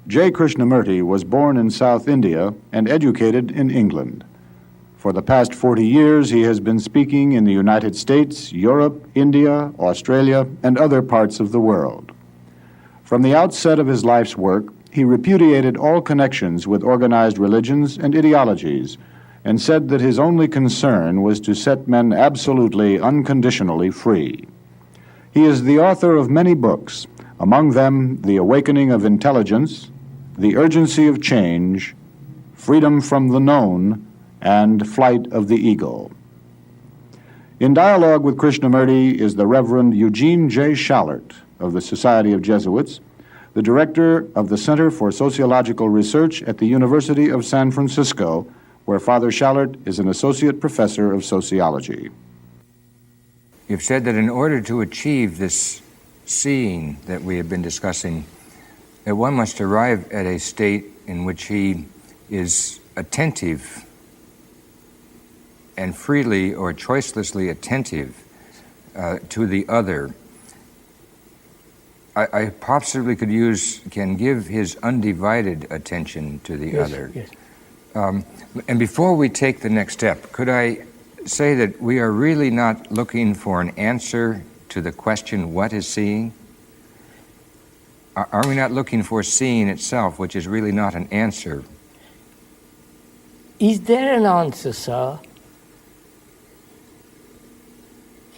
J. Krishnamurti was born in South India and educated in England. For the past 40 years, he has been speaking in the United States, Europe, India, Australia, and other parts of the world. From the outset of his life's work, he repudiated all connections with organized religions and ideologies, and said that his only concern was to set men absolutely, unconditionally free. He is the author of many books, among them The Awakening of Intelligence, The Urgency of Change, Freedom from the Known, and Flight of the Eagle. In dialogue with Krishnamurti is the Reverend Eugene J. Schallert of the Society of Jesuits, the director of the Center for Sociological Research at the University of San Francisco, where Father Schallert is an associate professor of sociology. You've said that in order to achieve this seeing that we have been discussing, that one must arrive at a state in which he is attentive and freely or choicelessly attentive to the other. I possibly can give his undivided attention to the other. Yes. And before we take the next step, could I say that we are really not looking for an answer to the question, what is seeing? Are we not looking for seeing itself, which is really not an answer? Is there an answer, sir,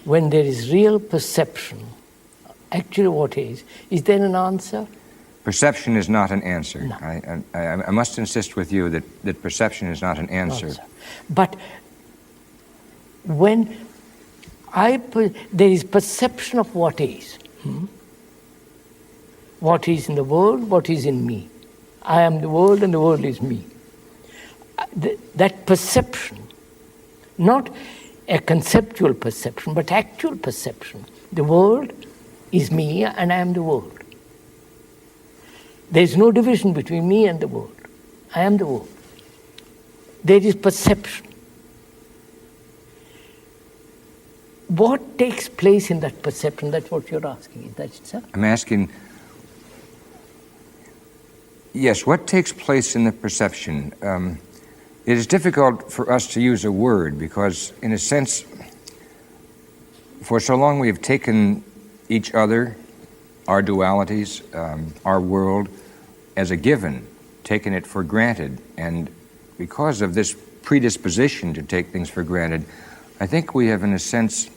when there is real perception? Actually, what is there an answer? Perception is not an answer. No. I must insist with you that perception is not an answer. But when there is perception of what is. What is in the world, what is in me. I am the world and the world is me. That perception, not a conceptual perception, but actual perception. The world is me and I am the world. There is no division between me and the world. I am the world. There is perception. What takes place in that perception? That's what you're asking. Is that it, sir? I'm asking, yes, what takes place in the perception? It is difficult for us to use a word because, in a sense, for so long we have taken each other, our dualities, our world, as a given, taken it for granted. And because of this predisposition to take things for granted, I think we have, in a sense,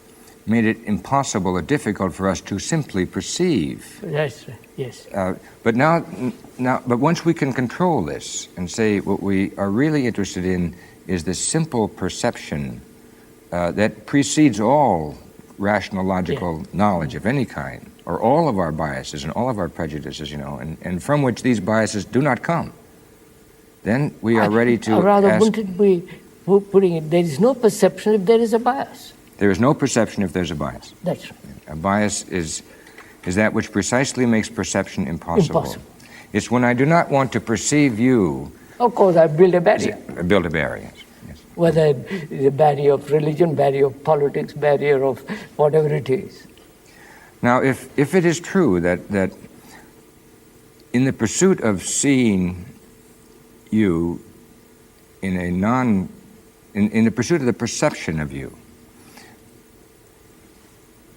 made it impossible or difficult for us to simply perceive. That's right, yes. But but once we can control this and say what we are really interested in is the simple perception that precedes all rational, logical knowledge of any kind, or all of our biases and all of our prejudices, and from which these biases do not come, then we are ready to wouldn't it be putting it, there is no perception if there is a bias. There is no perception if there's a bias. That's right. A bias is that which precisely makes perception impossible. It's when I do not want to perceive you. Of course, I build a barrier. Build a barrier, yes. Whether it's a barrier of religion, barrier of politics, barrier of whatever it is. Now, if it is true that in the pursuit of seeing you in the pursuit of the perception of you,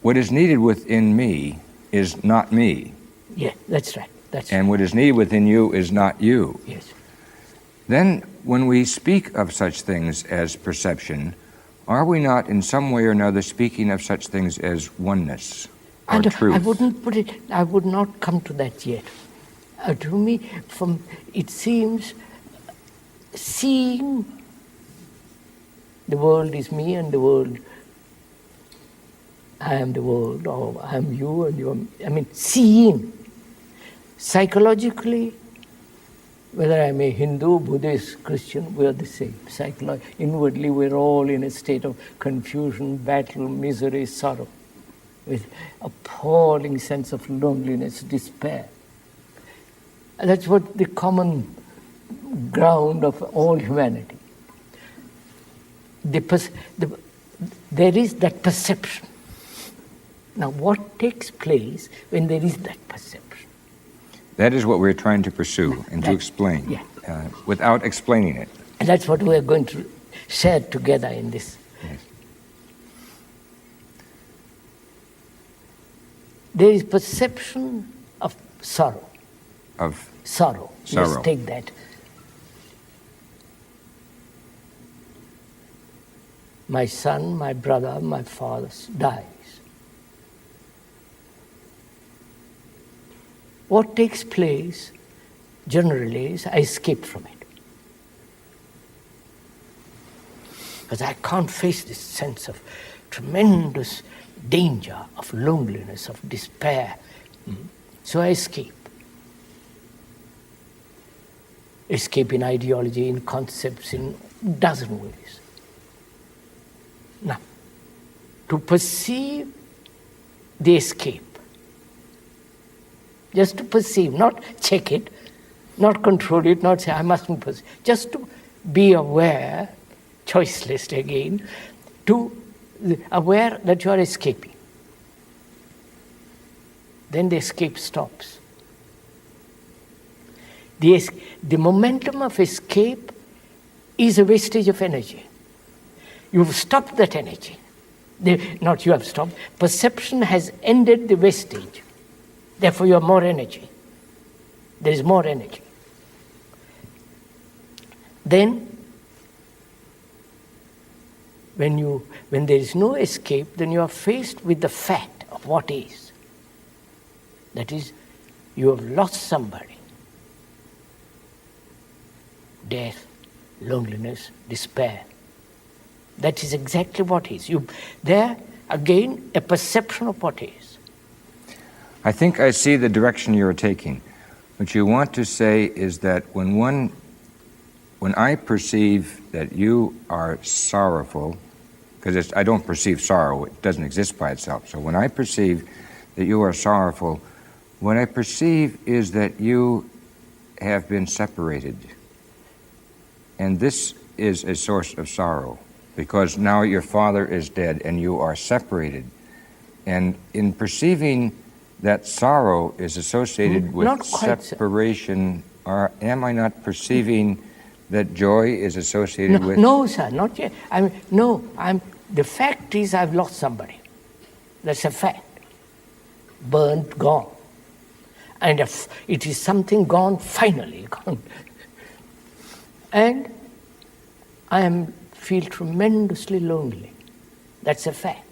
what is needed within me is not me. Yeah, that's right. And what is needed within you is not you. Yes. Then, when we speak of such things as perception, are we not in some way or another speaking of such things as oneness or truth? I would not come to that yet. To me, it seems seeing the world is me and the world, I am the world, or I am you and you are, seeing. Psychologically, whether I'm a Hindu, Buddhist, Christian, we are the same. Inwardly, we're all in a state of confusion, battle, misery, sorrow, with appalling sense of loneliness, despair. And that's what the common ground of all humanity. There is that perception. Now, what takes place when there is that perception? That is what we're trying to pursue and to explain, yeah. Without explaining it. And that's what we are going to share together in this. Yes. There is perception of sorrow. Of Sorrow. Sorrow. Let's take that. My son, my brother, my father dies. What takes place generally is I escape from it. Because I can't face this sense of tremendous danger, of loneliness, of despair. So I escape. Escape in ideology, in concepts, in dozen ways. Now, to perceive the escape, just to perceive, not check it, not control it, not say I mustn't perceive, just to be aware, choiceless again, to aware that you are escaping. Then the escape stops. The momentum of escape is a wastage of energy. You've stopped that energy. Not you have stopped. Perception has ended the wastage. Therefore, you have more energy. There is more energy. Then, when there is no escape, then you are faced with the fact of what is. That is, you have lost somebody. Death, loneliness, despair. That is exactly what is. There, again, a perception of what is. I think I see the direction you're taking. What you want to say is that when I perceive that you are sorrowful, because I don't perceive sorrow, it doesn't exist by itself. So when I perceive that you are sorrowful, what I perceive is that you have been separated. And this is a source of sorrow, because now your father is dead and you are separated. And in perceiving that sorrow is associated with separation, am I not perceiving that joy is associated with... No, sir, not yet. The fact is I've lost somebody. That's a fact. Burnt, gone. And if it is something gone, finally gone. And I feel tremendously lonely. That's a fact.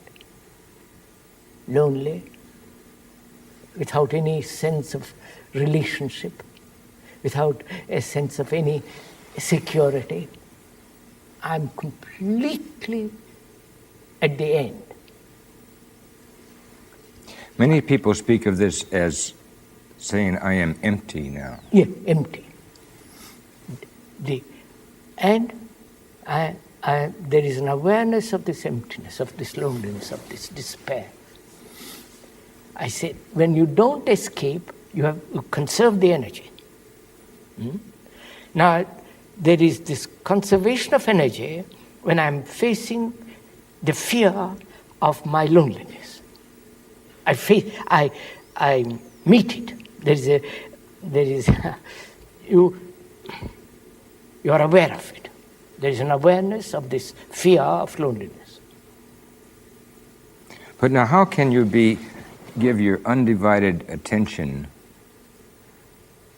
Lonely, without any sense of relationship, without a sense of any security. I'm completely at the end. Many people speak of this as saying, I am empty now. Yeah, empty. And there is an awareness of this emptiness, of this loneliness, of this despair. I say, when you don't escape, you conserve the energy. Now, there is this conservation of energy when I'm facing the fear of my loneliness. I meet it. You are aware of it. There is an awareness of this fear of loneliness. But now, how can you give your undivided attention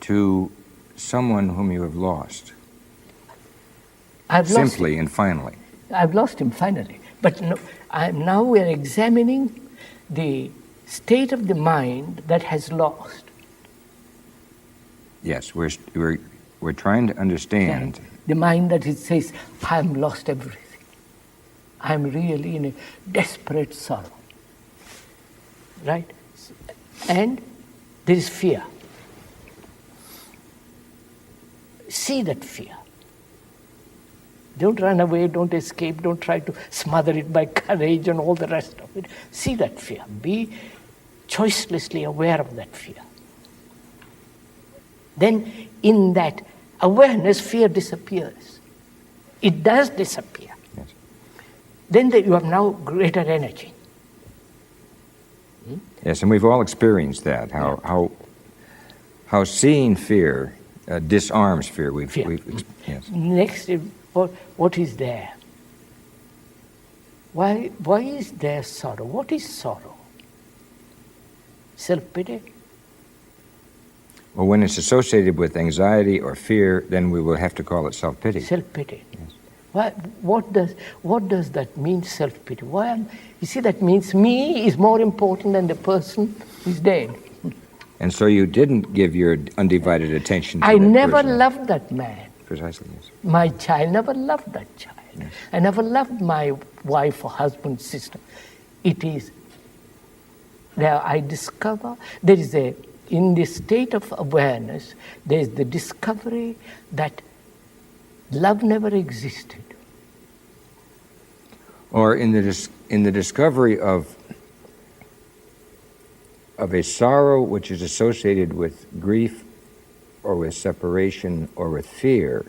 to someone whom you have lost? Simply and finally. I've lost him finally. But now we are examining the state of the mind that has lost. Yes, we're trying to understand. The mind that it says, I'm lost everything. I'm really in a desperate sorrow. Right? And there is fear. See that fear. Don't run away, don't escape, don't try to smother it by courage and all the rest of it. See that fear. Be choicelessly aware of that fear. Then in that awareness, fear disappears. It does disappear. Yes. Then you have now greater energy. Yes, and we've all experienced that, how how seeing fear disarms fear. Fear. Yes. Next, what is there? Why is there sorrow? What is sorrow? Self-pity? Well, when it's associated with anxiety or fear, then we will have to call it self-pity. Self-pity. Yes. What does that mean, self-pity? You see, that means me is more important than the person who's dead. And so you didn't give your undivided attention to I that never person. loved that man. Precisely, yes. My child never loved that child. Yes. I never loved my wife or husband, sister. It is there I discover there is in this state of awareness, there is the discovery that love never existed. Or in the discovery of a sorrow which is associated with grief or with separation or with fear,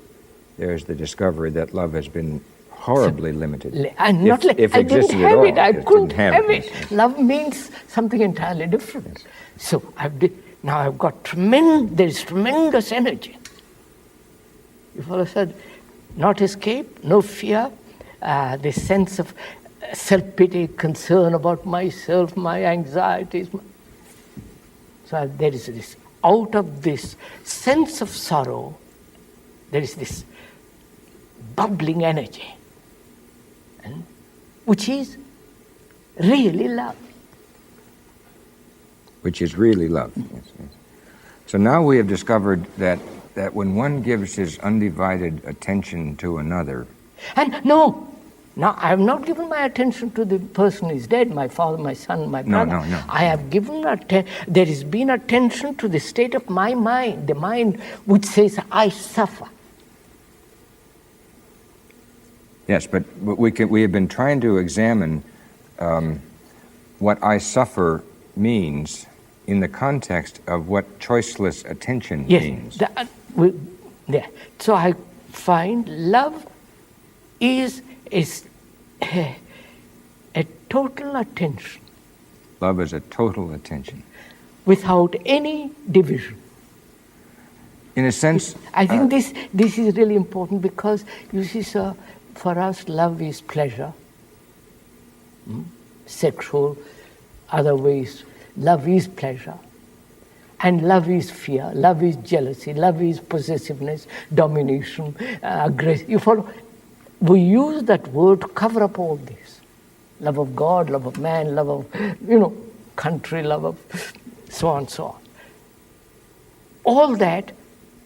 there's the discovery that love has been horribly limited. And if I existed didn't at have all, it. I couldn't didn't have it. Yes, yes. Love means something entirely different. Yes. So now I've got there's tremendous energy. You follow? Said, not escape, no fear, this sense of self-pity, concern about myself, my anxieties. So there is this, out of this sense of sorrow, there is this bubbling energy, which is really love. Which is really love. Yes, yes. So now we have discovered that when one gives his undivided attention to another. And no, I have not given my attention to the person who is dead, my father, my son, my brother. No. I have given there has been attention to the state of my mind, the mind which says, I suffer. Yes, but we have been trying to examine what I suffer means in the context of what choiceless attention means. Yes. So I find love is a total attention. Love is a total attention. Without any division. In a sense... I think this is really important because, you see, sir, for us, love is pleasure, sexual, other ways. Love is pleasure. And love is fear, love is jealousy, love is possessiveness, domination, aggression. You follow? We use that word to cover up all this. Love of God, love of man, love of, country, love of so on and so on. All that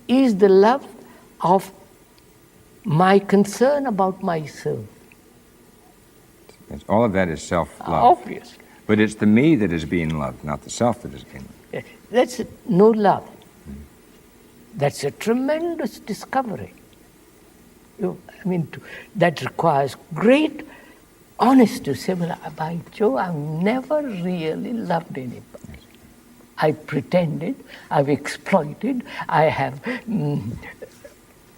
is the love of my concern about myself. Yes, all of that is self-love. Obviously. But it's the me that is being loved, not the self that is being loved. That's no love. That's a tremendous discovery. That requires great honesty to say, well, by Joe, I've never really loved anybody. I pretended, I've exploited, I have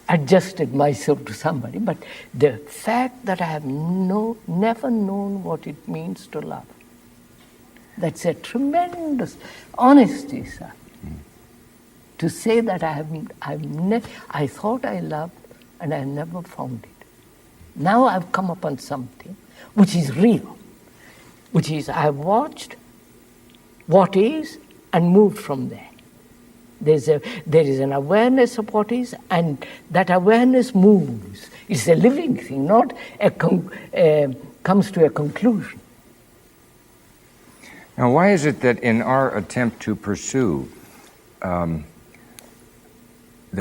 adjusted myself to somebody, but the fact that I have never known what it means to love, that's a tremendous honesty, sir. To say that I thought I loved and I never found it. Now I've come upon something which is real, which is I've watched what is and moved from there. There is an awareness of what is, and that awareness moves. It's a living thing, not comes to a conclusion. Now, why is it that in our attempt to pursue the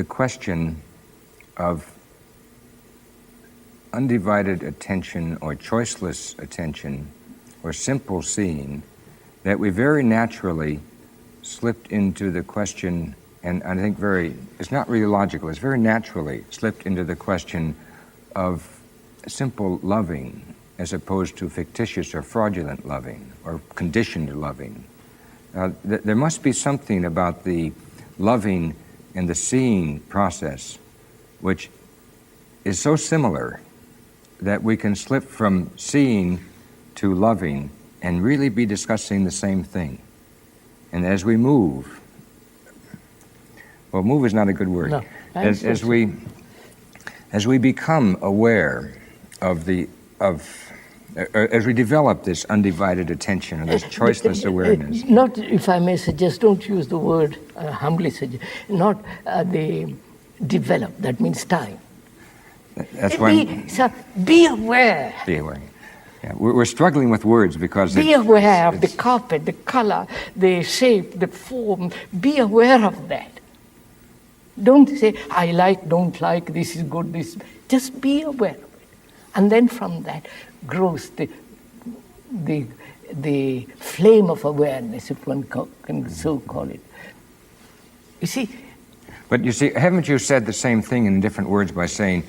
question of undivided attention or choiceless attention or simple seeing, that we very naturally slipped into the question, and I think it's not really logical, it's very naturally slipped into the question of simple loving as opposed to fictitious or fraudulent loving or conditioned loving. There must be something about the loving and the seeing process which is so similar that we can slip from seeing to loving and really be discussing the same thing. And as we move, Well, move is not a good word. No, As we become aware of as we develop this undivided attention or this choiceless awareness. Not, if I may suggest, don't use the word, humbly suggest, not the develop, that means time. That's why. Be aware. Be aware. Yeah, we're struggling with words because be aware of the carpet, the color, the shape, the form. Be aware of that. Don't say, I like, don't like, this is good, this. Just be aware of it. And then from that grows the flame of awareness, if one can so call it. You see? But you see, haven't you said the same thing in different words by saying,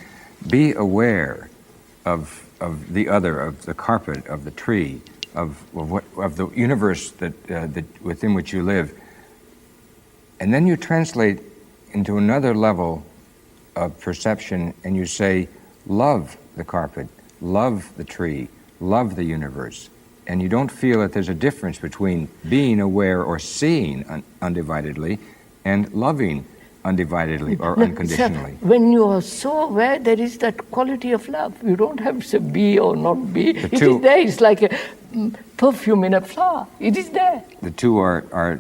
be aware of the other, of the carpet, of the tree, of the universe that within which you live, and then you translate into another level of perception, and you say, love the carpet, love the tree, love the universe, and you don't feel that there's a difference between being aware or seeing undividedly and loving undividedly or unconditionally. Sir, when you are so aware, there is that quality of love. You don't have to be or not be. It is there. It's like a perfume in a flower. It is there. The two are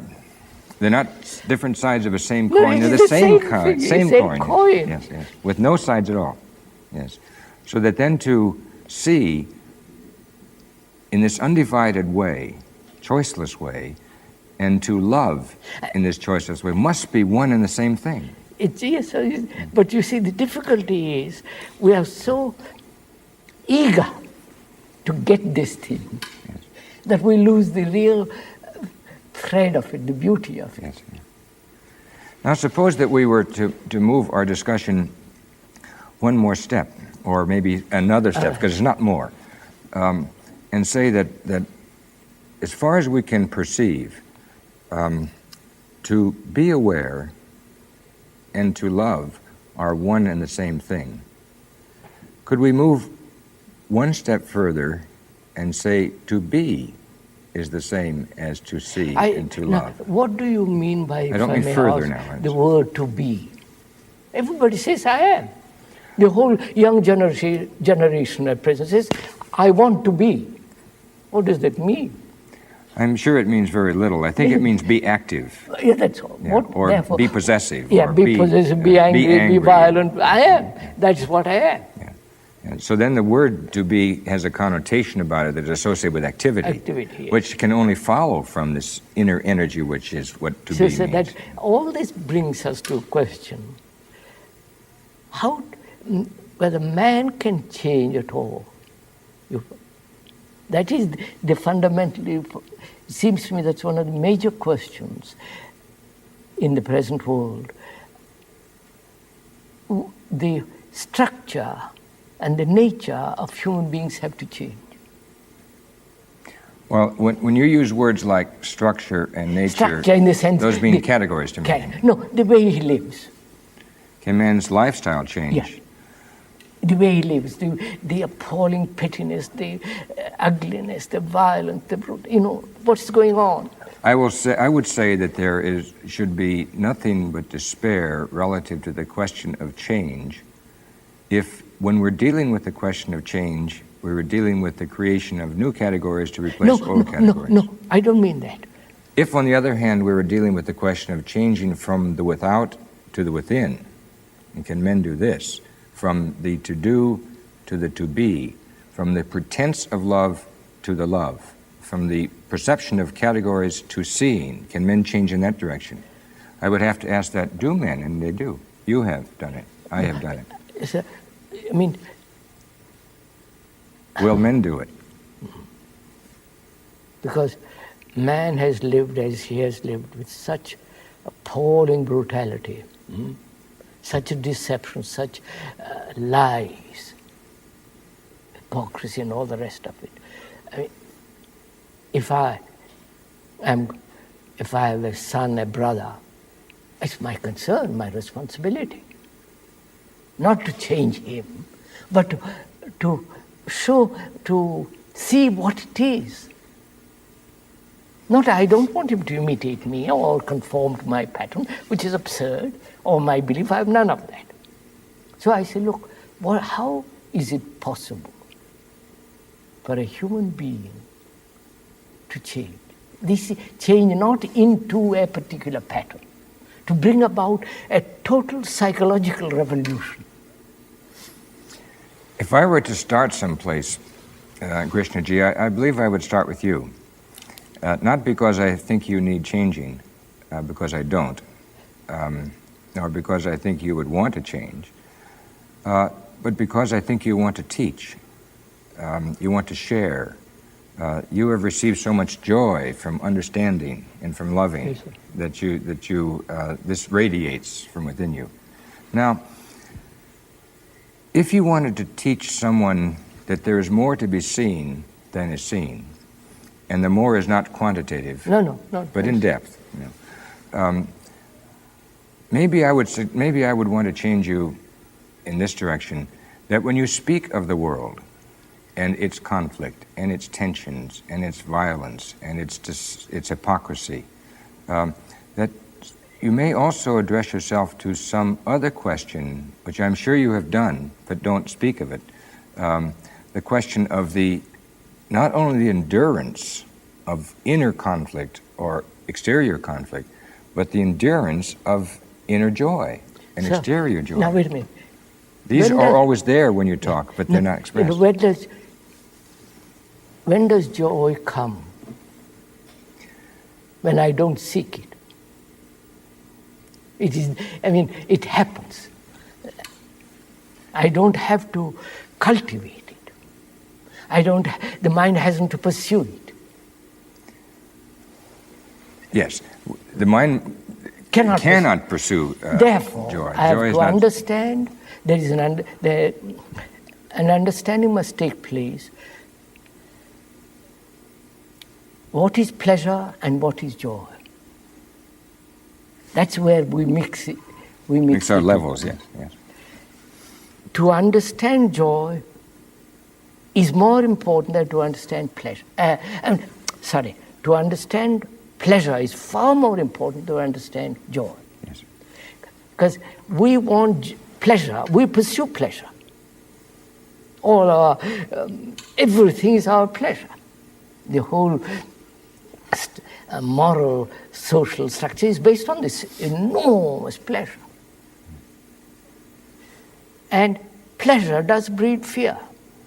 they're not different sides of a same coin. No, they're the same coin. Same coin. Yes, yes. With no sides at all. Yes. So that then to see in this undivided way, choiceless way, and to love in this choiceless way must be one and the same thing. Yes, but you see, the difficulty is we are so eager to get this thing that we lose the real thread of it, the beauty of it. Yes. Now suppose that we were to move our discussion one more step, or maybe another step, because it's not more, and say that as far as we can perceive, to be aware and to love are one and the same thing. Could we move one step further and say to be is the same as to see and to love? What do you mean by, I don't mean further now. The word to be? Everybody says, I am. The whole young generation at present says, I want to be. What does that mean? I'm sure it means very little. I think it means be active. Yeah, that's all. Yeah. Or be possessive. Yeah, or be possessive, be angry, be violent. I am. Yeah. That's what I am. Yeah. And so then the word to be has a connotation about it that is associated with activity, which can only follow from this inner energy, which is what to be means. That all this brings us to a question. Whether man can change at all. That is the fundamentally, it seems to me that's one of the major questions in the present world. The structure and the nature of human beings have to change. Well, when you use words like structure and nature, structure in the sense those mean categories to me. No, the way he lives. Can man's lifestyle change? Yes. The way he lives, the appalling pettiness, the ugliness, the violence, the brutal, what's going on. I would say that there should be nothing but despair relative to the question of change if, when we're dealing with the question of change, we were dealing with the creation of new categories to replace old categories. No, I don't mean that. If, on the other hand, we were dealing with the question of changing from the without to the within, and can men do this? From the to do to the to be, from the pretense of love to the love, from the perception of categories to seeing. Can men change in that direction? I would have to ask that, do men? And they do. You have done it. I have done it. Will men do it? Because man has lived as he has lived with such appalling brutality. Such a deception, such lies, hypocrisy, and all the rest of it. I mean, if I have a son, a brother, it's my concern, my responsibility, not to change him, but to see what it is. Not, I don't want him to imitate me or conform to my pattern, which is absurd, or my belief. I have none of that. So I say, look, how is it possible for a human being to change? This change not into a particular pattern, to bring about a total psychological revolution. If I were to start someplace, Krishnaji, I believe I would start with you. Not because I think you need changing, because I don't, or because I think you would want to change, but because I think you want to teach, you want to share. You have received so much joy from understanding and from loving that this radiates from within you. Now, if you wanted to teach someone that there is more to be seen than is seen, and the more is not quantitative, but in depth, maybe I would want to change you in this direction, that when you speak of the world and its conflict and its tensions and its violence and its hypocrisy, that you may also address yourself to some other question, which I'm sure you have done, but don't speak of it, the question of not only the endurance of inner conflict or exterior conflict, but the endurance of inner joy and exterior joy. Now wait a minute. These are always there when you talk, but they're not expressed. When does joy come? When I don't seek it. It happens. I don't have to cultivate it. The mind hasn't to pursue it. Yes, the mind cannot pursue Therefore, joy. I have to understand, an understanding must take place. What is pleasure and what is joy? That's where we mix it. We mix our it levels, together. yes. To understand joy is more important than to understand pleasure. To understand pleasure is far more important to understand joy. Yes. Because we want pleasure, we pursue pleasure. All our, everything is our pleasure. The whole moral, social structure is based on this enormous pleasure. And pleasure does breed fear,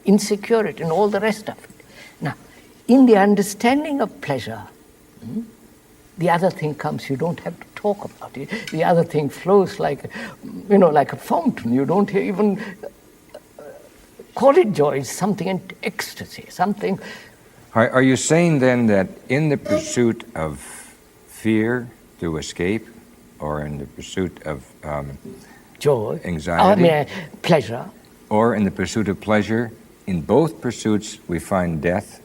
insecurity, and all the rest of it. Now, in the understanding of pleasure, the other thing comes, you don't have to talk about it. The other thing flows like a fountain. You don't even call it joy. It's something in ecstasy, something. Are you saying then that in the pursuit of fear to escape, or in the pursuit of joy, anxiety, pleasure, or in the pursuit of pleasure, in both pursuits we find death,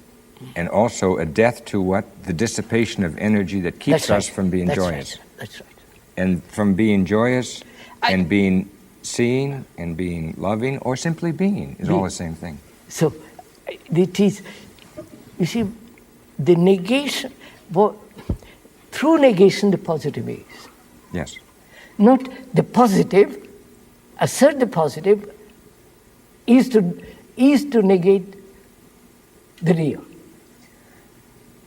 and also a death to what? The dissipation of energy that keeps us from being joyous. That's right. And from being joyous and being seen and being loving, or simply being, is all the same thing. So it is, you see, the negation, through negation the positive is. Yes. Not the positive, assert the positive is to negate the real.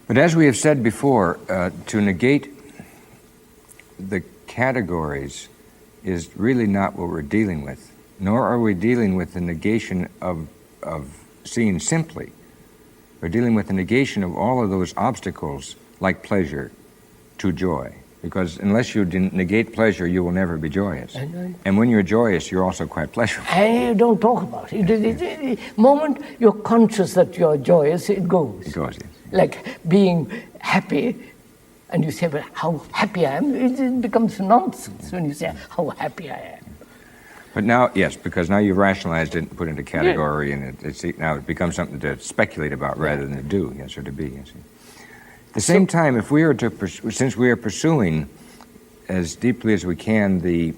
But as we have said before, to negate the categories is really not what we're dealing with, nor are we dealing with the negation of seeing simply. We're dealing with the negation of all of those obstacles, like pleasure, to joy. Because unless you negate pleasure, you will never be joyous. And when you're joyous, you're also quite pleasurable. I don't talk about it. The moment you're conscious that you're joyous, it goes. It goes, yes. Like being happy, and you say, well, how happy I am, it becomes nonsense when you say how happy I am. But now, yes, because now you've rationalized it and put it into category, and now it becomes something to speculate about rather than to do, yes, or to be, yes. At the same time, if we are since we are pursuing as deeply as we can the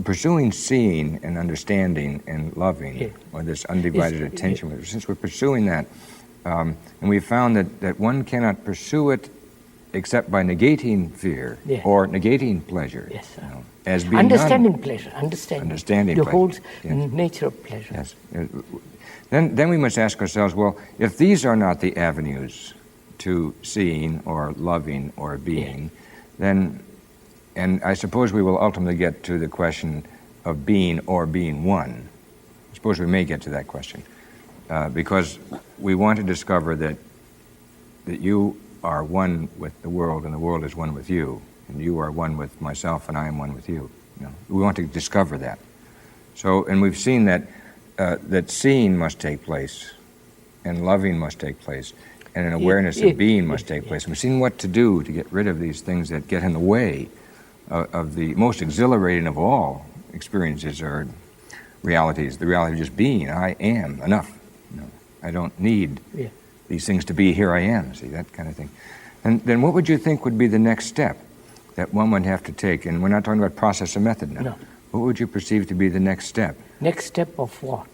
pursuing seeing and understanding and loving, or this undivided attention, since we're pursuing that, And we found that one cannot pursue it except by negating fear or negating pleasure. Yes, sir. As being understanding pleasure, understanding the pleasure. whole Yes. nature of pleasure. Yes. Then we must ask ourselves, well, if these are not the avenues to seeing or loving or being, then, and I suppose we will ultimately get to the question of being or being one. I suppose we may get to that question, because we want to discover that you are one with the world and the world is one with you, and you are one with myself and I am one with you. We want to discover that. So, and we've seen that that seeing must take place, and loving must take place, and an awareness of being must take place. And we've seen what to do to get rid of these things that get in the way of the most exhilarating of all experiences or realities, the reality of just being. I am enough. I don't need these things to be. Here I am. See, that kind of thing. And then what would you think would be the next step that one would have to take? And we're not talking about process or method now. No. What would you perceive to be the next step? Next step of what?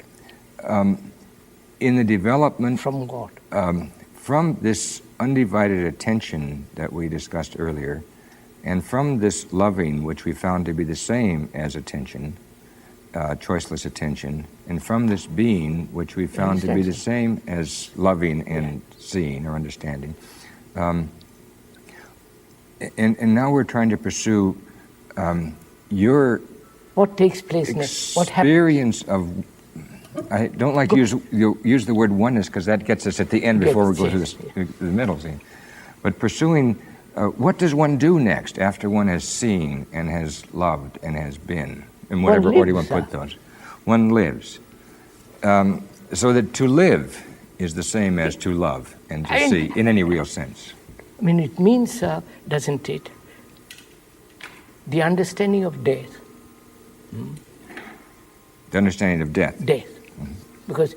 In the development From what? from this undivided attention that we discussed earlier, and from this loving, which we found to be the same as attention, choiceless attention, and from this being, which we found to be the same as loving and seeing or understanding. And now we're trying to pursue your What takes place next? What happens? experience of. I don't like to use the word oneness, because that gets us at the end before we go to the middle scene. But pursuing, what does one do next after one has seen and has loved and has been, in whatever order you want to put those? One lives. So that to live is the same as to love and to see, in any real sense. I mean, it means, doesn't it, the understanding of death. The understanding of death. Death. Because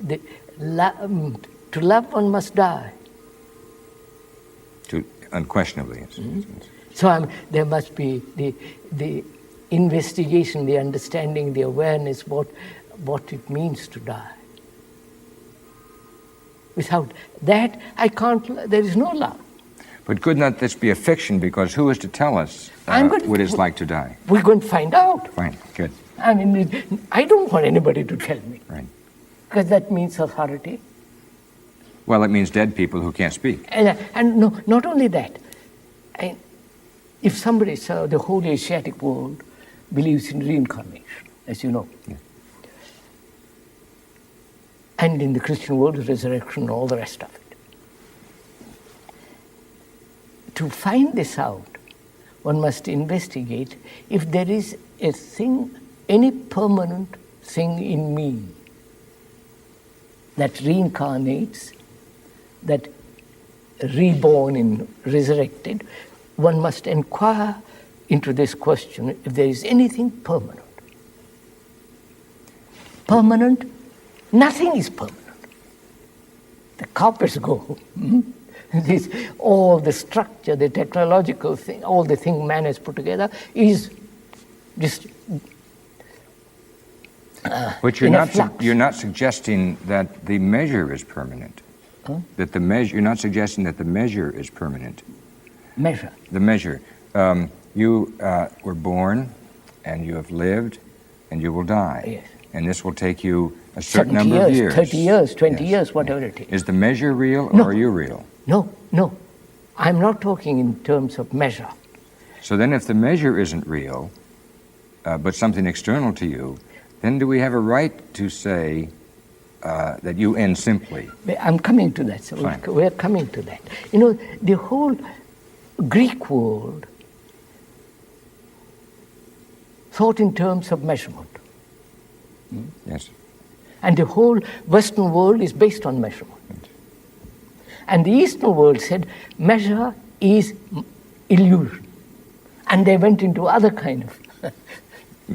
to love one must die. Unquestionably, yes. So there must be the investigation, the understanding, the awareness, what it means to die. Without that, there is no love. But could not this be a fiction, because who is to tell us what it's like to die? We're going to find out. Fine, good. I mean, I don't want anybody to tell me. Right. Because that means authority. Well, it means dead people who can't speak. And no, not only that. If somebody, the whole Asiatic world believes in reincarnation, as you know. Yeah. And in the Christian world, resurrection and all the rest of it. To find this out, one must investigate if there is a thing, any permanent thing in me that reincarnates, that reborn and resurrected. One must inquire into this question if there is anything permanent. Permanent? Nothing is permanent. The carpets go. All the structure, the technological thing, all the thing man has put together is just but you're not suggesting that the measure is permanent. Huh? That the measure, you're not suggesting that the measure is permanent. Measure. The measure. You were born, and you have lived, and you will die. Yes. And this will take you a certain number of years. 30 years, 20 years, whatever it is. Is the measure real, No. or are you real? No. I'm not talking in terms of measure. So then if the measure isn't real, but something external to you, then do we have a right to say that you end simply? I'm coming to that. So we're coming to that. You know, the whole Greek world thought in terms of measurement. Yes. And the whole Western world is based on measurement. And the Eastern world said measure is illusion. And they went into other kind of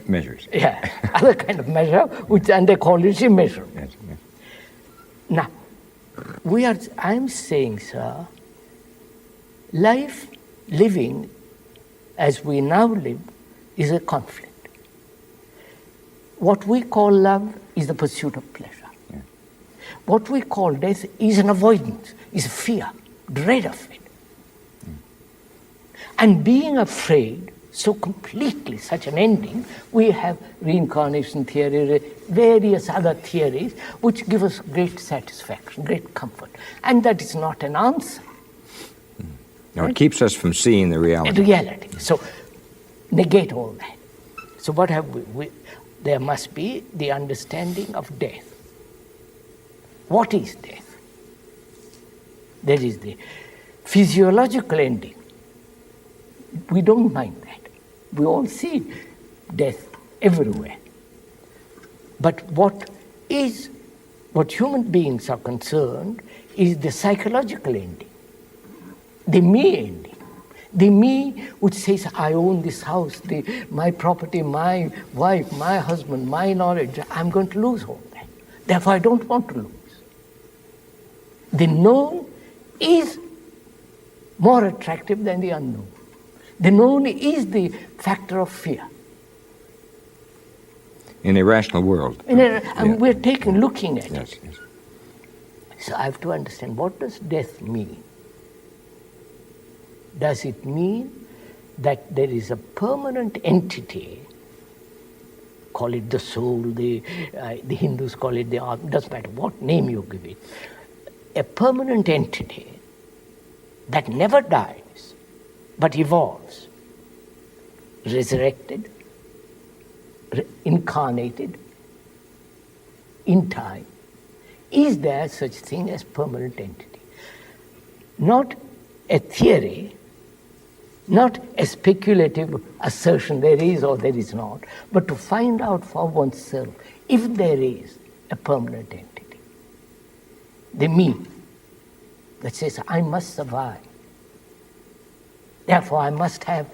measures. Yeah, other kind of measure, and they call it immeasurable. Yes, yes. Now, I'm saying, sir, living as we now live is a conflict. What we call love is the pursuit of pleasure. Yeah. What we call death is an avoidance, is fear, dread of it. And being afraid so completely, such an ending, we have reincarnation theory, various other theories which give us great satisfaction, great comfort. And that is not an answer. No, it keeps us from seeing the reality. Reality. So negate all that. So what have we? There must be the understanding of death. What is death? There is the physiological ending. We don't mind that. We all see death everywhere. But what human beings are concerned is the psychological ending, the me ending. The me which says, I own this house, my property, my wife, my husband, my knowledge, I'm going to lose all that. Therefore, I don't want to lose. The known is more attractive than the unknown. The known is the factor of fear. In a rational world. And we're looking at yes, it. Yes. So I have to understand, what does death mean? Does it mean that there is a permanent entity, call it the soul, the Hindus call it the Atma, doesn't matter what name you give it, a permanent entity that never dies but evolves, resurrected, incarnated in time? Is there such thing as permanent entity? Not a theory, not a speculative assertion there is or there is not, but to find out for oneself if there is a permanent entity. The me that says, I must survive. Therefore, I must have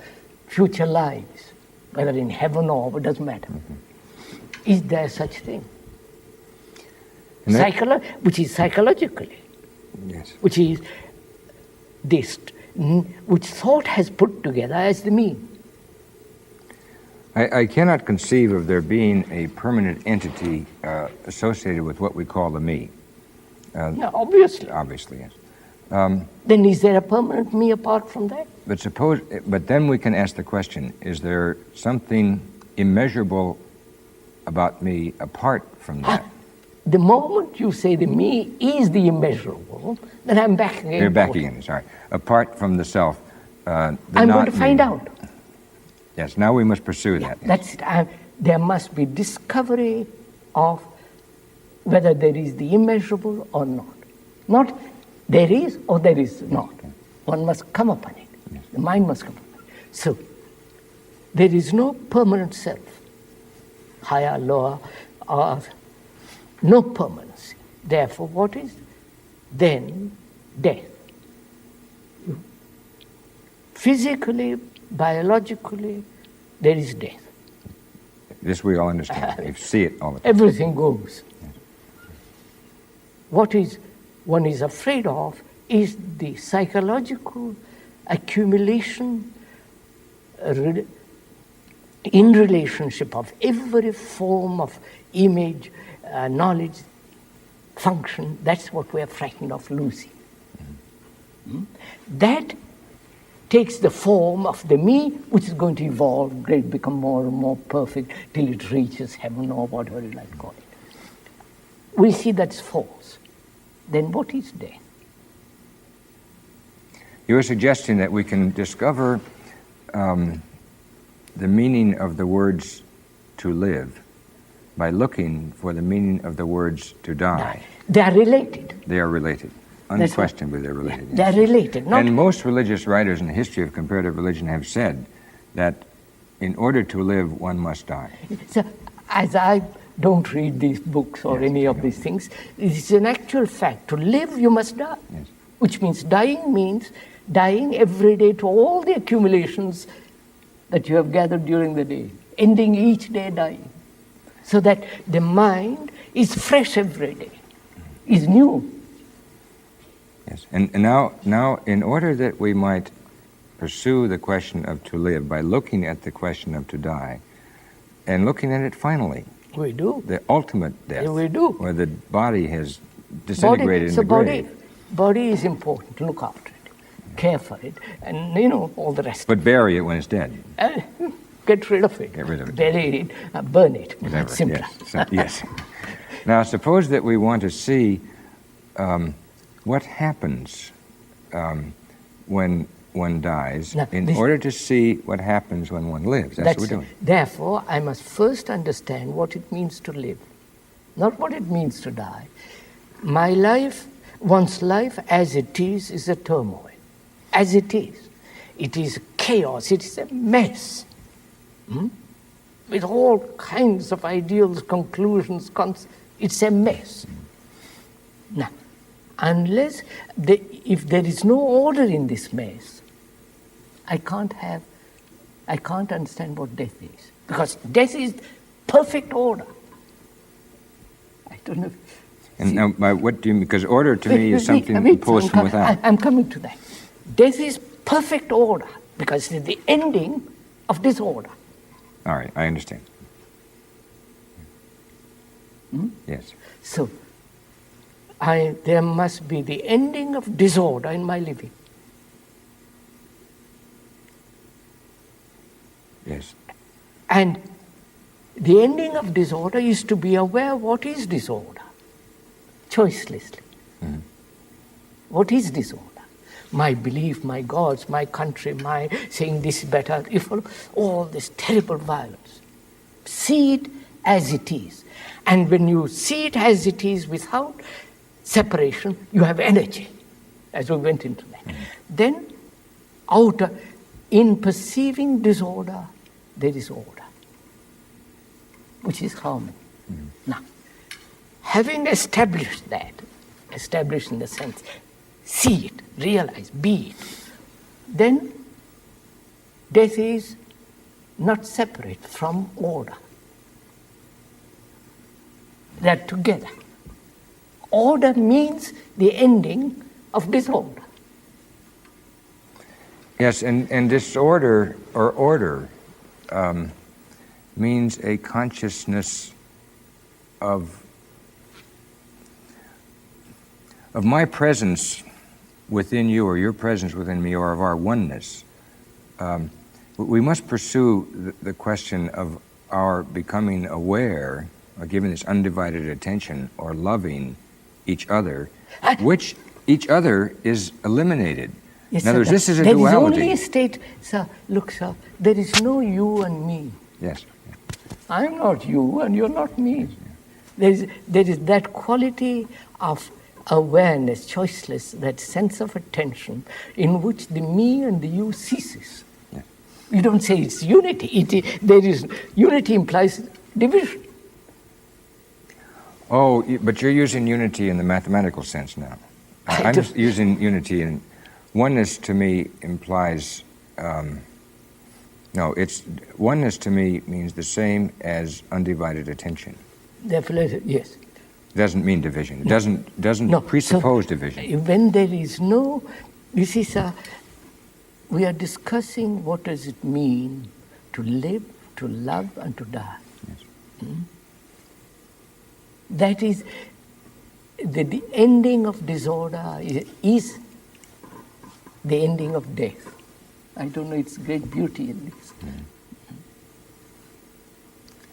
future lives, whether in heaven or it doesn't matter. Mm-hmm. Is there such thing? Which is psychologically, yes. Which is this, which thought has put together as the me. I cannot conceive of there being a permanent entity associated with what we call the me. No, obviously. Obviously, yes. Then is there a permanent me apart from that? But then we can ask the question, is there something immeasurable about me apart from that? The moment you say the me is the immeasurable, then I'm back again. You're back again, sorry. Apart from the self, I'm going to find out. Yes, now we must pursue that. That's it. There must be discovery of whether there is the immeasurable or not. Not there is or there is not. Okay. One must come upon it. Yes. The mind must come upon it. So, there is no permanent self. Higher, lower, no permanency. Therefore, what is? Then, death. Physically, biologically, there is death. This we all understand. We see it all the time. Everything goes. Yes. What one is afraid of is the psychological accumulation in relationship of every form of image, knowledge, function. That's what we are frightened of losing. Mm-hmm. That takes the form of the me, which is going to evolve, become more and more perfect till it reaches heaven or whatever you like to call it. We see that's false. Then what is death? You were suggesting that we can discover the meaning of the words to live by looking for the meaning of the words to die. They are related. They are related. Unquestionably, they're related. Yeah, they're related. And most religious writers in the history of comparative religion have said that in order to live, one must die. So, as I don't read these books or any of these things, it's an actual fact. To live, you must die. Yes. Which means dying every day to all the accumulations that you have gathered during the day, ending each day dying. So that the mind is fresh every day, is new. Yes, and now, in order that we might pursue the question of to live by looking at the question of to die, and looking at it finally. We do. The ultimate death. We do. Where the body has disintegrated in the grave. Body is important. Look after it, care for it, and all the rest. But bury it when it's dead. Get rid of it. Get rid of it. Bury it. Burn it. Whatever. Simpler. Yes. Now, suppose that we want to see what happens when one dies, Now, in order to see what happens when one lives. That's what we're doing. Therefore, I must first understand what it means to live, not what it means to die. My life, one's life as it is a turmoil. As it is. It is chaos. It is a mess. With all kinds of ideals, conclusions, it's a mess. Now, unless if there is no order in this mess, I can't understand what death is. Because death is perfect order. I don't know. And now, by what do you mean? Because order to me is something imposed from without. I'm coming to that. Death is perfect order because it's the ending of disorder. All right, I understand. Yes. So, there must be the ending of disorder in my living. Yes. And the ending of disorder is to be aware what is disorder, choicelessly. What is disorder? My belief, my gods, my country, my saying this is better, all this terrible violence. See it as it is. And when you see it as it is without separation, you have energy, as we went into that. Then, in perceiving disorder, there is order, which is harmony. Now, having established that, established in the sense, see it, realize, be it, then death is not separate from order. They are together. Order means the ending of disorder. Yes, and disorder or order means a consciousness of my presence within you, or your presence within me, or of our oneness. We must pursue the question of our becoming aware, or giving this undivided attention, or loving each other, which each other is eliminated. Yes, in other words, this is a there duality. There is only a state, sir, look, sir, there is no you and me. Yes. I'm not you and you're not me. There is that quality of awareness, choiceless, that sense of attention in which the me and the you ceases. Yeah. You don't say it's unity. Unity implies division. Oh, but you're using unity in the mathematical sense now. I'm just using unity in oneness. To me implies oneness to me means the same as undivided attention. Definitely, yes. It doesn't mean division. It doesn't presuppose division. When there is no, you see, sir, we are discussing what does it mean to live, to love, and to die. Yes. That is, the ending of disorder is the ending of death. I don't know, it's great beauty in this.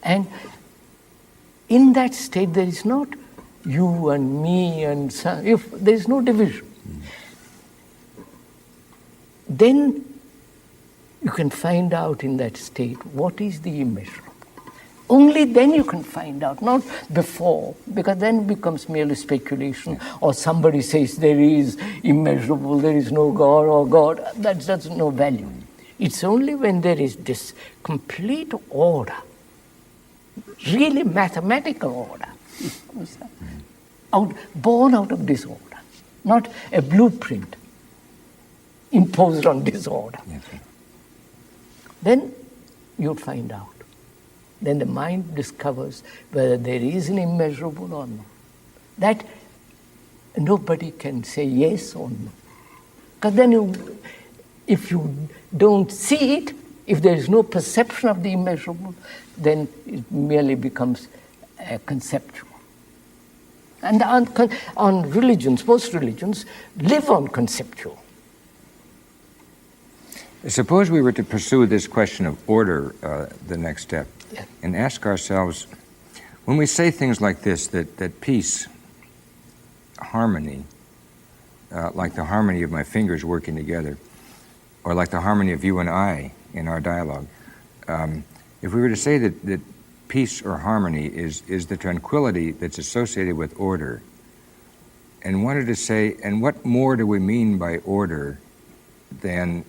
And in that state, there is not you and me and if there is no division. Then you can find out in that state what is the immeasurable. Only then you can find out, not before, because then it becomes merely speculation, or somebody says there is immeasurable, there is no God or God. That's no value. It's only when there is this complete order, really mathematical order, born out of disorder, not a blueprint imposed on disorder. Yes. Then you'll find out. Then the mind discovers whether there is an immeasurable or not. That nobody can say yes or no. Because then if you don't see it, if there is no perception of the immeasurable, then it merely becomes conceptual. And on religions, most religions live on conceptual. Suppose we were to pursue this question of order, the next step, and ask ourselves, when we say things like this, that peace, harmony, like the harmony of my fingers working together, or like the harmony of you and I in our dialogue, if we were to say that peace or harmony is the tranquility that's associated with order, and wanted to say, and what more do we mean by order than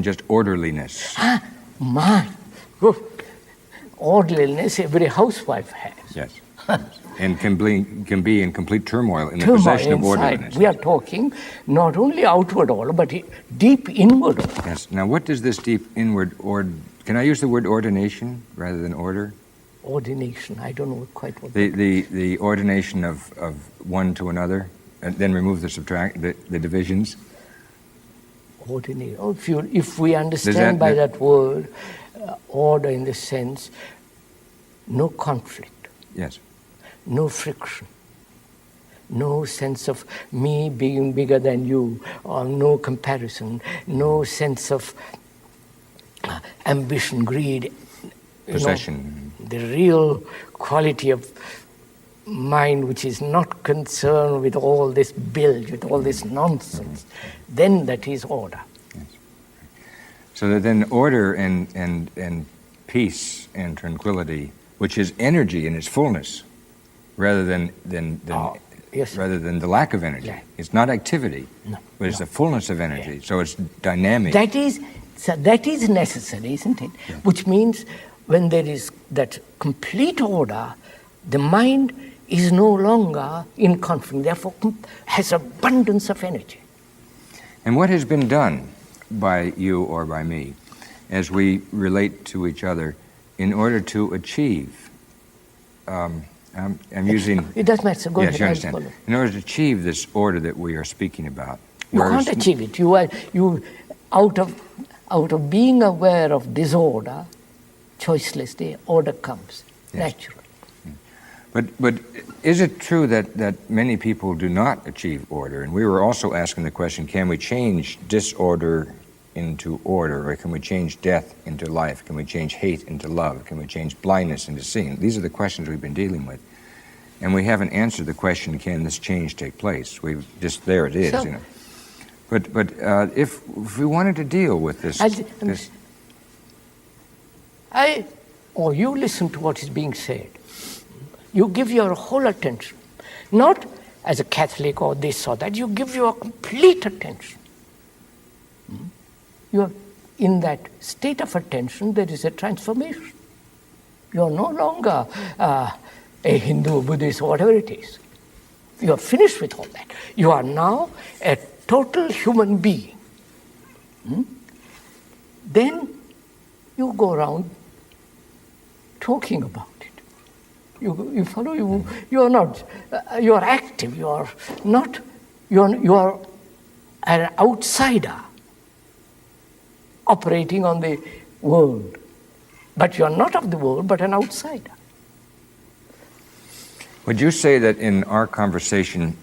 just orderliness? My, orderliness every housewife has. Yes. And can be in complete turmoil in the possession of orderliness. We are talking not only outward order, but deep inward order. Yes. Now, what does this deep inward order? Can I use the word ordination rather than order? Ordination. I don't know quite what. The ordination of one to another, and then remove the divisions. Ordination. Oh, if we understand by that word, order in the sense, no conflict. Yes. No friction, no sense of me being bigger than you, or no comparison, no sense of ambition, greed, possession. The real quality of mind which is not concerned with all this bilge, with all this nonsense, then that is order. Yes. So that then order and peace and tranquility, which is energy in its fullness, rather than rather than the lack of energy. Yeah. It's not activity, but it's the fullness of energy. Yeah. So it's dynamic. That is necessary, isn't it? Yeah. Which means when there is that complete order, the mind is no longer in conflict, therefore has abundance of energy. And what has been done by you or by me as we relate to each other in order to achieve I'm using... It doesn't matter. Go yes, ahead. You understand. In order to achieve this order that we are speaking about. You can't achieve it. You out of being aware of disorder, choicelessly, order comes, naturally. But is it true that many people do not achieve order? And we were also asking the question, can we change disorder into order, or can we change death into life? Can we change hate into love? Can we change blindness into seeing? These are the questions we've been dealing with. And we haven't answered the question, can this change take place? There it is, so, you know. But if we wanted to deal with this... you listen to what is being said. You give your whole attention. Not as a Catholic or this or that. You give your complete attention. You're in that state of attention, there is a transformation. You're no longer a Hindu, Buddhist, whatever it is. You're finished with all that. You are now a total human being. Then you go around talking about it. You follow? You are not. You are active. You are not. You are an outsider operating on the world. But you are not of the world, but an outsider. Would you say that in our conversation,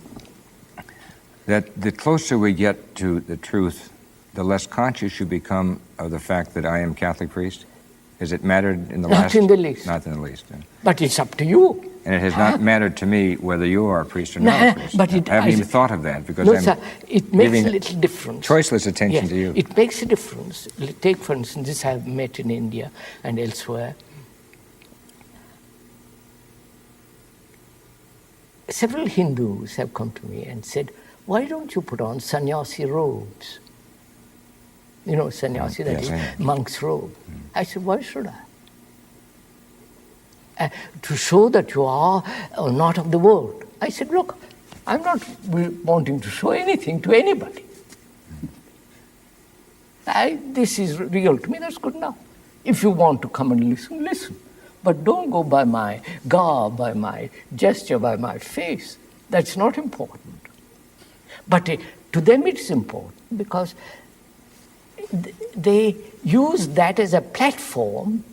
that the closer we get to the truth, the less conscious you become of the fact that I am Catholic priest? Has it mattered in the last? Not in the least. Not in the least. But it's up to you. And it has not mattered to me whether you are a priest or not a priest. But I haven't even thought of that because it makes a little difference. Choiceless attention to you. It makes a difference. Take, for instance, this I have met in India and elsewhere. Several Hindus have come to me and said, why don't you put on sannyasi robes? You know, sannyasi, that is monk's robe. I said, why should I? To show that you are not of the world. I said, look, I'm not wanting to show anything to anybody. This is real to me, that's good enough. If you want to come and listen, listen. But don't go by my garb, by my gesture, by my face. That's not important. But to them it's important because they use that as a platform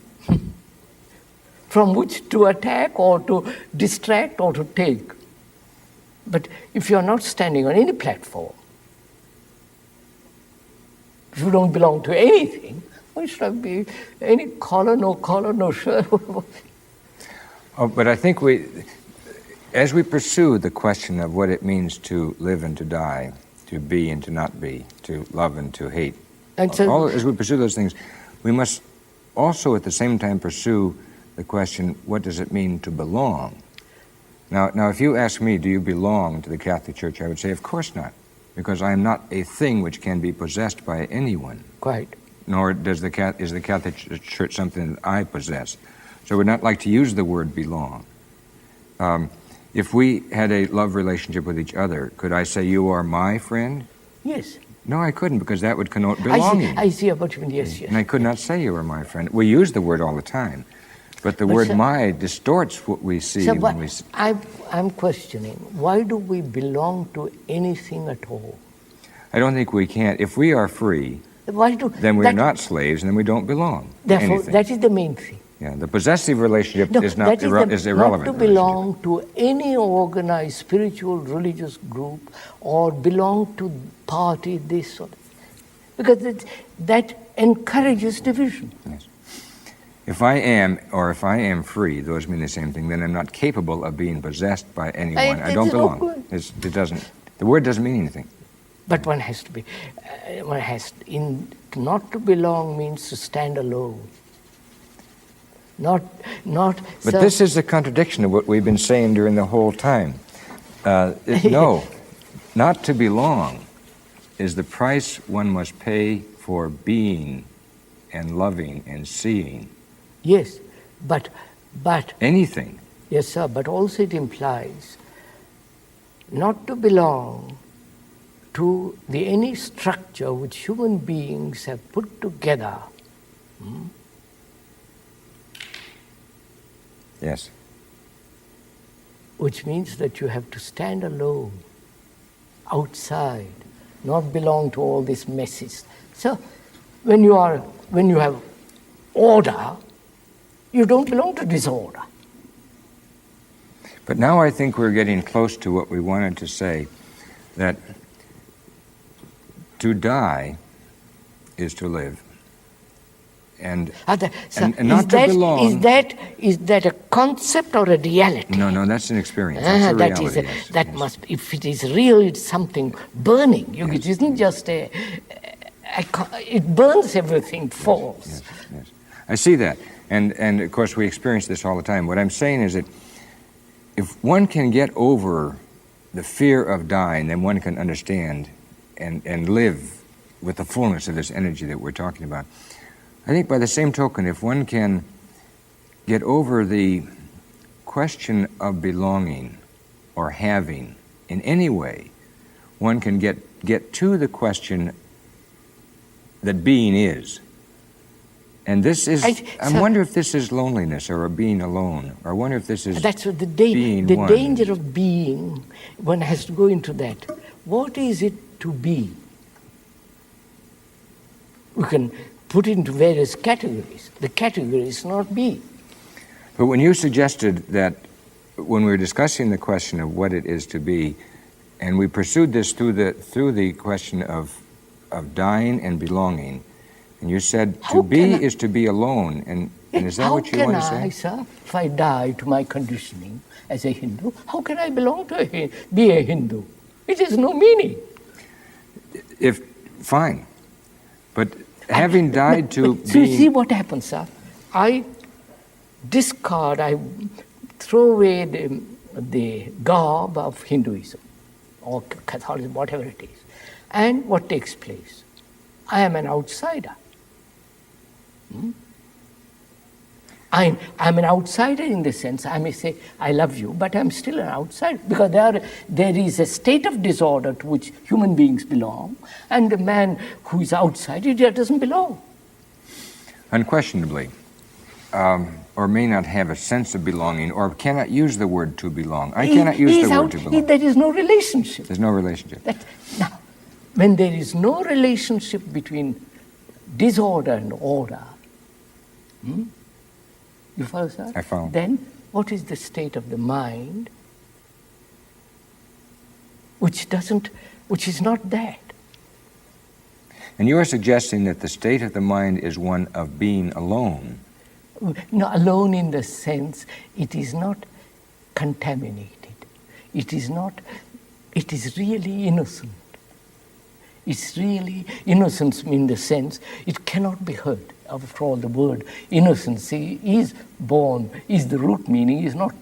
from which to attack or to distract or to take. But if you're not standing on any platform, if you don't belong to anything, why should I be any collar, no shirt? Oh, but I think as we pursue the question of what it means to live and to die, to be and to not be, to love and to hate, And so, as we pursue those things, we must also at the same time pursue the question, what does it mean to belong? Now, if you ask me, do you belong to the Catholic Church, I would say, of course not, because I am not a thing which can be possessed by anyone. quite. Nor is the Catholic Church something that I possess. So we'd not like to use the word belong. If we had a love relationship with each other, could I say, you are my friend? Yes. No, I couldn't, because that would connote belonging. I see what you mean, yes. And I could not say you are my friend. We use the word all the time, but the word sir, my distorts what we see So, when but we see. I'm questioning, why do we belong to anything at all? I don't think we can. If we are free, Why do then we're that, not slaves, and then we don't belong to Therefore, anything. that is the main thing. Yeah, the possessive relationship No, is not that is irrelevant. Not to belong to any organized spiritual religious group or belong to party, this or that. Because that encourages division. Yes. If I am free, those mean the same thing, then I'm not capable of being possessed by anyone. I don't it's belong. no good. It doesn't. The word doesn't mean anything. But one has to be, not to belong means to stand alone. Not. But this is a contradiction of what we've been saying during the whole time. No, not to belong is the price one must pay for being and loving and seeing. Yes, but Anything. yes, sir. But also it implies not to belong to any structure which human beings have put together. Yes. Which means that you have to stand alone, outside, not belong to all these messes. So, when you have order, you don't belong to disorder. But now I think we're getting close to what we wanted to say, that to die is to live. And not to belong. Is that a concept or a reality? No, that's an experience. That's a reality. That must. If it is real, it's something burning. It isn't just it burns everything, falls. Yes. I see that, and of course we experience this all the time. What I'm saying is that if one can get over the fear of dying, then one can understand and live with the fullness of this energy that we're talking about. I think by the same token, if one can get over the question of belonging or having in any way, one can get to the question that being is. And this is, I wonder if this is loneliness or being alone, or I wonder if this is that's what the one. danger of being, one has to go into that. What is it to be? We can put it into various categories. The category is not be. But when you suggested that when we were discussing the question of what it is to be, and we pursued this through the question of dying and belonging, and you said to be is to be alone, and is that what you want to say? How can I, sir, if I die to my conditioning as a Hindu, how can I belong to be a Hindu? It has no meaning. Fine, but having died to so being... you see what happens, sir? I throw away the garb of Hinduism or Catholicism, whatever it is. And what takes place? I am an outsider. I'm an outsider in the sense, I may say, I love you, but I'm still an outsider because there is a state of disorder to which human beings belong, and the man who is outside, he doesn't belong. Unquestionably, or may not have a sense of belonging, or cannot use the word to belong. I cannot use the word to belong. There is no relationship. There's no relationship. Now, when there is no relationship between disorder and order, You follow, sir? I follow. Then, what is the state of the mind which is not that? And you are suggesting that the state of the mind is one of being alone. No, alone in the sense it is not contaminated. It is really innocent. It's really innocence in the sense it cannot be hurt. After all, the word innocence is born, is the root meaning, is not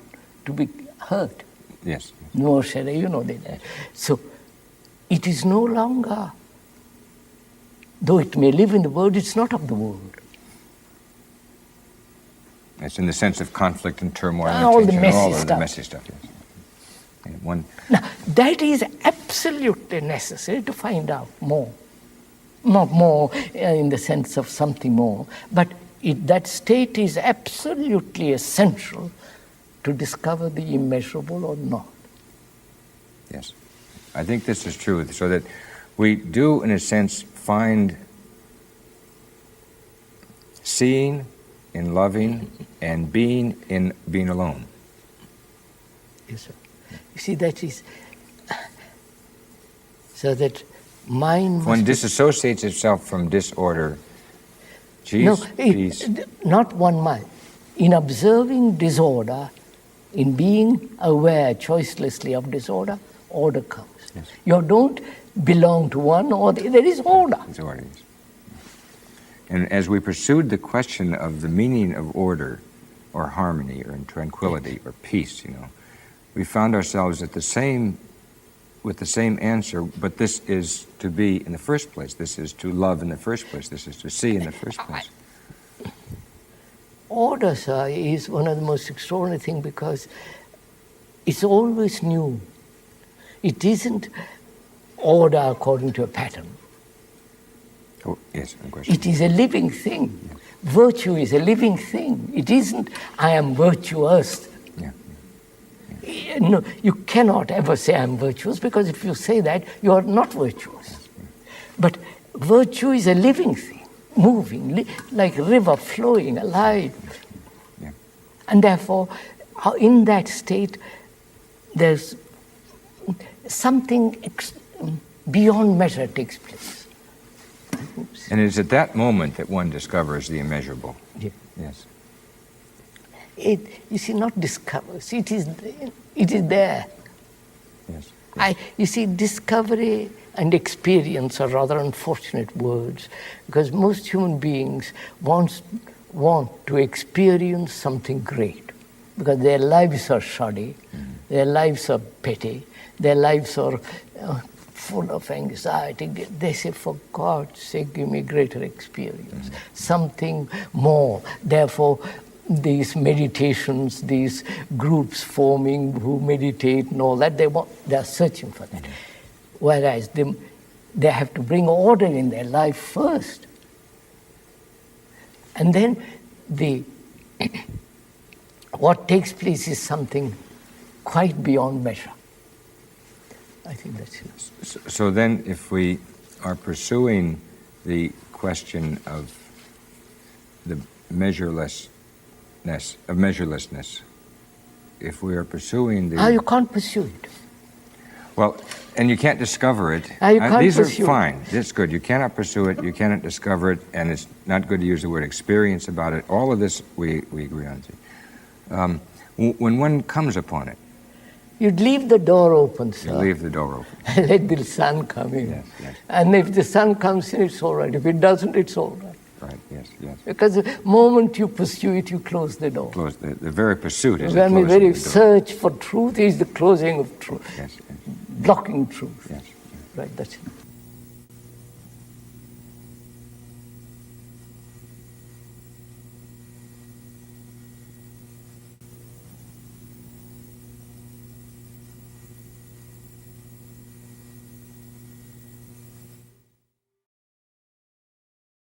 to be hurt. Yes. No, Shara, you know that. So, it is no longer, though it may live in the world, it's not of the world. It's in the sense of conflict and turmoil and All the tension, messy all of stuff. the messy stuff. Yes. And one. Now, that is absolutely necessary to find out more. Not more in the sense of something more, but that state is absolutely essential to discover the immeasurable or not. Yes. I think this is true, so that we do, in a sense, find seeing in loving and being in being alone. Yes, sir. You see, that is so that mind One must disassociates itself from disorder. Peace. Not one mind. In observing disorder, in being aware choicelessly of disorder, order comes. Yes. You don't belong to one or there is order. It's order, yes. And as we pursued the question of the meaning of order, or harmony, or tranquility, or peace, we found ourselves with the same answer, but this is to be in the first place. This is to love in the first place. This is to see in the first place. Order, sir, is one of the most extraordinary things because it's always new. It isn't order according to a pattern. Oh, yes, no question. It is a living thing. Yes. Virtue is a living thing. It isn't, I am virtuous. No, you cannot ever say I'm virtuous because if you say that, you are not virtuous. But virtue is a living thing, moving, like a river flowing, alive. Yeah. And therefore, in that state, there's something beyond measure takes place. And it's at that moment that one discovers the immeasurable. Yeah. Yes. You see, not discovers. It is there. Yes. You see, discovery and experience are rather unfortunate words because most human beings want to experience something great because their lives are shoddy, their lives are petty, their lives are full of anxiety. They say, for God's sake, give me greater experience, something more. Therefore, these meditations, these groups forming who meditate and all that, they are searching for that. Whereas they have to bring order in their life first. And then what takes place is something quite beyond measure. I think that's it. So then if we are pursuing the question of the measurelessness, if we are pursuing the... you can't pursue it. Well, and you can't discover it. You can't these pursue are fine. That's good. You cannot pursue it. You cannot discover it. And it's not good to use the word experience about it. All of this we agree on. When one comes upon it... You'd leave the door open, sir. You leave the door open. Let the sun come in. Yes, yes. And if the sun comes in, it's all right. If it doesn't, it's all right. Right, yes, yes. Because the moment you pursue it, you close the door. Close the very pursuit is When the we closing very of the door. search for truth is the closing of truth. Yes, yes. Blocking truth. Yes. Right, that's it.